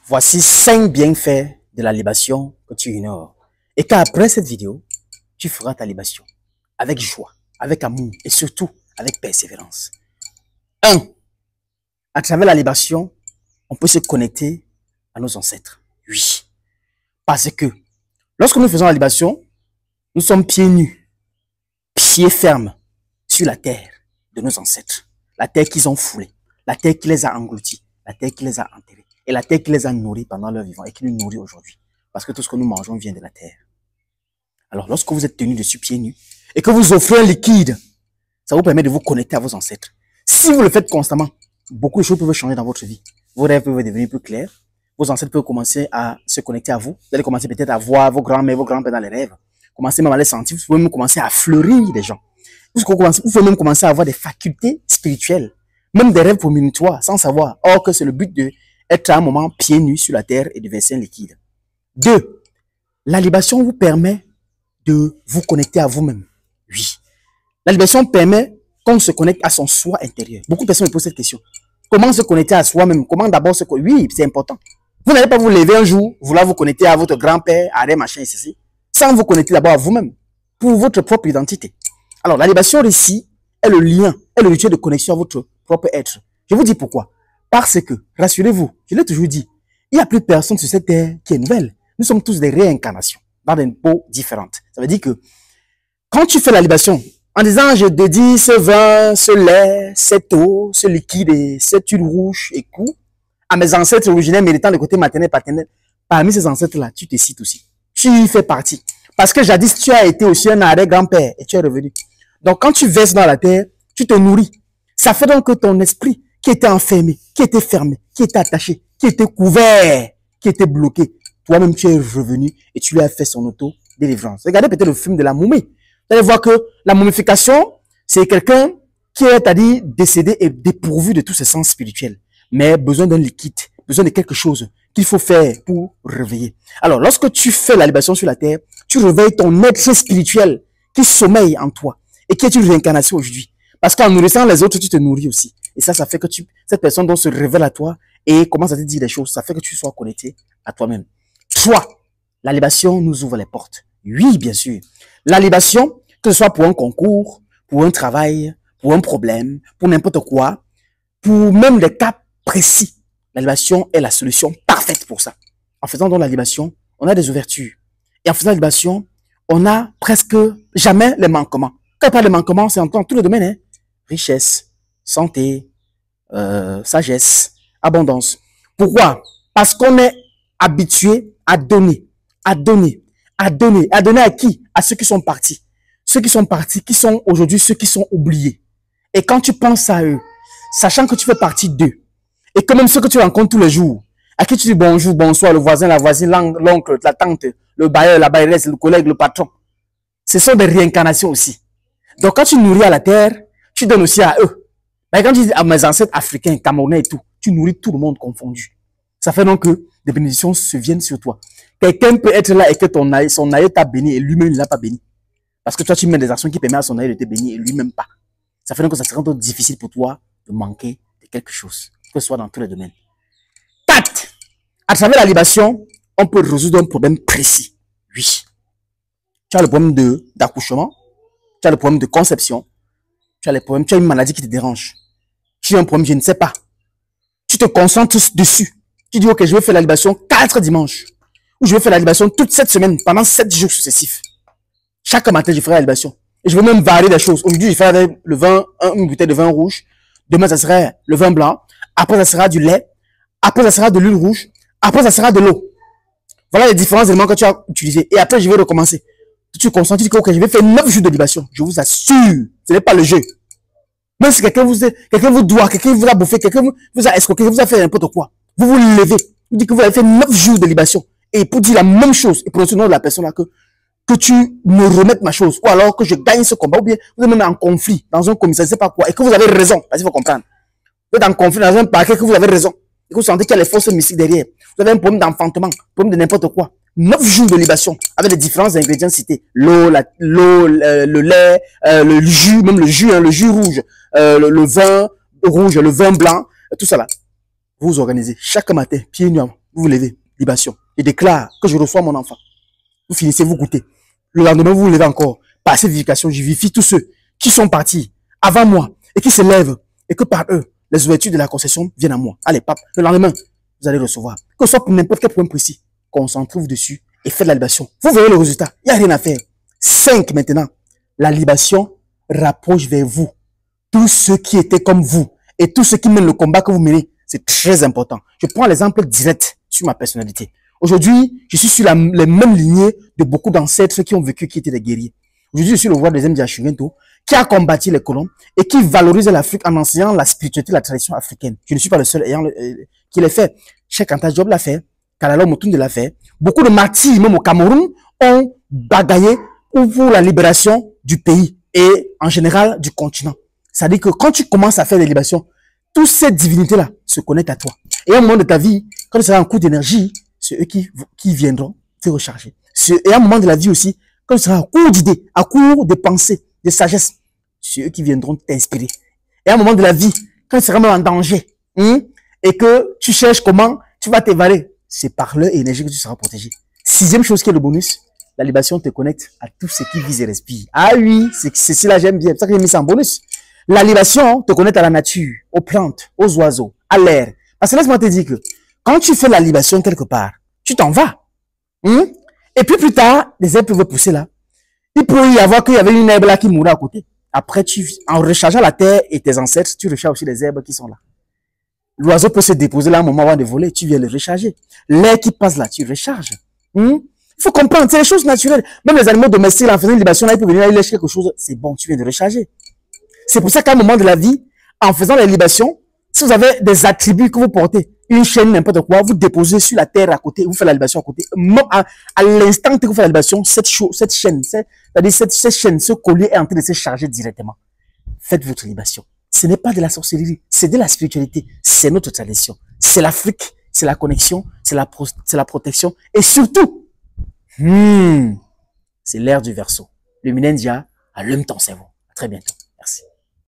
Voici 5 bienfaits de la libation que tu ignores. Et qu'après cette vidéo, tu feras ta libation avec joie, avec amour et surtout avec persévérance. 1. À travers la libation, on peut se connecter à nos ancêtres. Oui. Parce que lorsque nous faisons la libation, nous sommes pieds nus, pieds fermes sur la terre de nos ancêtres. La terre qu'ils ont foulée, la terre qui les a engloutis, la terre qui les a enterrés et la terre qui les a nourris pendant leur vivant et qui nous nourrit aujourd'hui. Parce que tout ce que nous mangeons vient de la terre. Alors, lorsque vous êtes tenu dessus pieds nus et que vous offrez un liquide, ça vous permet de vous connecter à vos ancêtres. Si vous le faites constamment, beaucoup de choses peuvent changer dans votre vie. Vos rêves peuvent devenir plus clairs. Vos ancêtres peuvent commencer à se connecter à vous. Vous allez commencer peut-être à voir vos grands-mères, vos grands-pères dans les rêves. Commencez même à les sentir. Vous pouvez même commencer à fleurir des gens. Vous pouvez même commencer à avoir des facultés spirituelles. Même des rêves prémonitoires, sans savoir. Or que c'est le but d'être à un moment pieds nus sur la terre et de verser un liquide. 2. La libation vous permet de vous connecter à vous-même. Oui. La libation permet qu'on se connecte à son soi intérieur. Beaucoup de personnes me posent cette question. Comment se connecter à soi-même? Comment d'abord se connecter? Oui, c'est important. Vous n'allez pas vous lever un jour, vouloir vous connecter à votre grand-père, à des machins et ceci, sans vous connecter d'abord à vous-même, pour votre propre identité. Alors, la libation ici est le lien, est le rituel de connexion à votre propre être. Je vous dis pourquoi. Parce que, rassurez-vous, je l'ai toujours dit, il n'y a plus personne sur cette terre qui est nouvelle. Nous sommes tous des réincarnations, dans des peaux différentes. Ça veut dire que, quand tu fais la libation, en disant, je dédie ce vin, ce lait, cette eau, ce liquide et cette huile rouge et cou, à mes ancêtres originaires méritant le côté maternel et paternel, parmi ces ancêtres-là, tu te cites aussi. Tu y fais partie. Parce que jadis, tu as été aussi un arrière-grand-père et tu es revenu. Donc, quand tu verses dans la terre, tu te nourris. Ça fait donc que ton esprit, qui était enfermé, qui était fermé, qui était attaché, qui était couvert, qui était bloqué, toi-même, tu es revenu et tu lui as fait son auto-délivrance. Regardez peut-être le film de la momie. Vous allez voir que la momification, c'est quelqu'un qui est, c'est-à-dire, décédé et dépourvu de tous ses sens spirituels, mais besoin d'un liquide, besoin de quelque chose qu'il faut faire pour réveiller. Alors, lorsque tu fais la libation sur la terre, tu réveilles ton être spirituel qui sommeille en toi et qui est une réincarnation aujourd'hui. Parce qu'en nourrissant les autres, tu te nourris aussi. Et ça fait que cette personne doit se révéler à toi et commence à te dire des choses. Ça fait que tu sois connecté à toi-même. 3. La libation nous ouvre les portes. Oui, bien sûr. La libation, que ce soit pour un concours, pour un travail, pour un problème, pour n'importe quoi, pour même des cas précis, la libation est la solution parfaite pour ça. En faisant donc la libation, on a des ouvertures. Et en faisant la libation, on a presque jamais les manquements. Quand il parle de manquements, c'est en tous les domaines. Hein? Richesse, santé, sagesse, abondance. Pourquoi? Parce qu'on est habitué à donner, à donner, à donner. À donner à qui? À ceux qui sont partis. Ceux qui sont partis, qui sont aujourd'hui ceux qui sont oubliés. Et quand tu penses à eux, sachant que tu fais partie d'eux, et que même ceux que tu rencontres tous les jours, à qui tu dis bonjour, bonsoir, le voisin, la voisine, l'oncle, la tante, le bailleur, la bailleresse, le collègue, le patron, ce sont des réincarnations aussi. Donc quand tu nourris à la terre, tu donnes aussi à eux. Mais quand tu dis à mes ancêtres africains, camerounais et tout, tu nourris tout le monde confondu. Ça fait donc que des bénédictions se viennent sur toi. Quelqu'un peut être là et que son aïe t'a béni et lui-même il ne l'a pas béni. Parce que toi tu mets des actions qui permettent à son aïe de te bénir et lui-même pas. Ça fait donc que ça sera donc difficile pour toi de manquer de quelque chose, que ce soit dans tous les domaines. 4. À travers la libation, on peut résoudre un problème précis. Oui. Tu as le problème d'accouchement, tu as le problème de conception, tu as une maladie qui te dérange. Tu as un problème, je ne sais pas. Tu te concentres dessus. Tu dis, ok, je vais faire la libation 4 dimanches. Ou je vais faire la libation toute cette semaine, pendant 7 jours successifs. Chaque matin, je ferai la libation. Et je vais même varier des choses. Aujourd'hui, je ferai le vin, une bouteille de vin rouge. Demain, ça sera le vin blanc. Après, ça sera du lait. Après, ça sera de l'huile rouge. Après, ça sera de l'eau. Voilà les différents éléments que tu as utilisés. Et après, je vais recommencer. Tu te concentres, tu dis que ok, je vais faire 9 jours de libation. Je vous assure, ce n'est pas le jeu. Même si quelqu'un vous doit, quelqu'un vous a bouffé, quelqu'un vous a escroqué, quelqu'un vous a fait n'importe quoi. Vous vous levez. Vous dites que vous avez fait 9 jours de libation. Et pour dire la même chose, et pour le nom de la personne là, que tu me remettes ma chose, ou alors que je gagne ce combat, ou bien vous êtes même en conflit dans un commissariat, je sais pas quoi, et que vous avez raison, parce qu'il faut comprendre. Vous êtes en conflit dans un parquet, que vous avez raison, et que vous sentez qu'il y a les forces mystiques derrière. Vous avez un problème d'enfantement, un problème de n'importe quoi. 9 jours de libation, avec les différents ingrédients cités. L'eau, le lait, le jus, même le jus, hein, le jus rouge, le vin rouge, le vin blanc, tout ça là. Vous vous organisez chaque matin, pieds nus vous vous levez, libation. Je déclare que je reçois mon enfant. Vous finissez, vous goûtez. Le lendemain, vous vous levez encore. Par cette vivification, je vivifie tous ceux qui sont partis avant moi et qui se lèvent et que par eux, les ouvertures de la concession viennent à moi. Allez, pape, le lendemain, vous allez recevoir. Que ce soit pour n'importe quel point précis, qu'on s'en trouve dessus et faites la libation. Vous verrez le résultat. Il n'y a rien à faire. 5 maintenant. La libation rapproche vers vous tous ceux qui étaient comme vous et tous ceux qui mènent le combat que vous menez. C'est très important. Je prends l'exemple direct sur ma personnalité. Aujourd'hui, je suis sur les mêmes lignées de beaucoup d'ancêtres qui ont vécu, qui étaient des guerriers. Aujourd'hui, je suis le roi des Mdiachurento, qui a combattu les colons et qui valorise l'Afrique en enseignant la spiritualité, la tradition africaine. Je ne suis pas le seul qui l'a fait. Cheikh Anta Diop l'a fait. Kalala Motunde l'a fait. Beaucoup de martyrs, même au Cameroun, ont bagaillé pour la libération du pays et en général du continent. C'est-à-dire que quand tu commences à faire des libérations, toutes ces divinités-là se connectent à toi. Et à un moment de ta vie, quand tu seras en coup d'énergie, c'est eux qui viendront te recharger. Et à un moment de la vie aussi, quand tu seras à court d'idées, à court de pensées, de sagesse, c'est eux qui viendront t'inspirer. Et à un moment de la vie, quand tu seras même en danger, et que tu cherches comment tu vas t'évader, c'est par leur énergie que tu seras protégé. 6e chose qui est le bonus, la libation te connecte à tout ce qui vise et respire. Ah oui, c'est cela j'aime bien, c'est ça que j'ai mis ça en bonus. La libation te connecte à la nature, aux plantes, aux oiseaux, à l'air. Parce que laisse-moi te dire que quand tu fais la libation quelque part, tu t'en vas. Et puis plus tard, les herbes peuvent pousser là. Il peut y avoir qu'il y avait une herbe là qui mourait à côté. Après, en rechargeant la terre et tes ancêtres, tu recharges aussi les herbes qui sont là. L'oiseau peut se déposer là un moment avant de voler, tu viens le recharger. L'air qui passe là, tu recharges. Il faut comprendre, c'est les choses naturelles. Même les animaux domestiques, là, en faisant une libation, là, ils peuvent venir, ils lèchent quelque chose, c'est bon, tu viens de recharger. C'est pour ça qu'à un moment de la vie, en faisant la libation, si vous avez des attributs que vous portez, une chaîne, n'importe quoi, vous déposez sur la terre à côté, vous faites la libation à côté. À l'instant que vous faites la libation, cette chaîne, c'est-à-dire cette chaîne, ce collier est en train de se charger directement. Faites votre libation. Ce n'est pas de la sorcellerie, c'est de la spiritualité, c'est notre tradition. C'est l'Afrique, c'est la connexion, c'est la protection, et surtout, c'est l'ère du Verseau. Le Minendia allume ton cerveau. À très bientôt.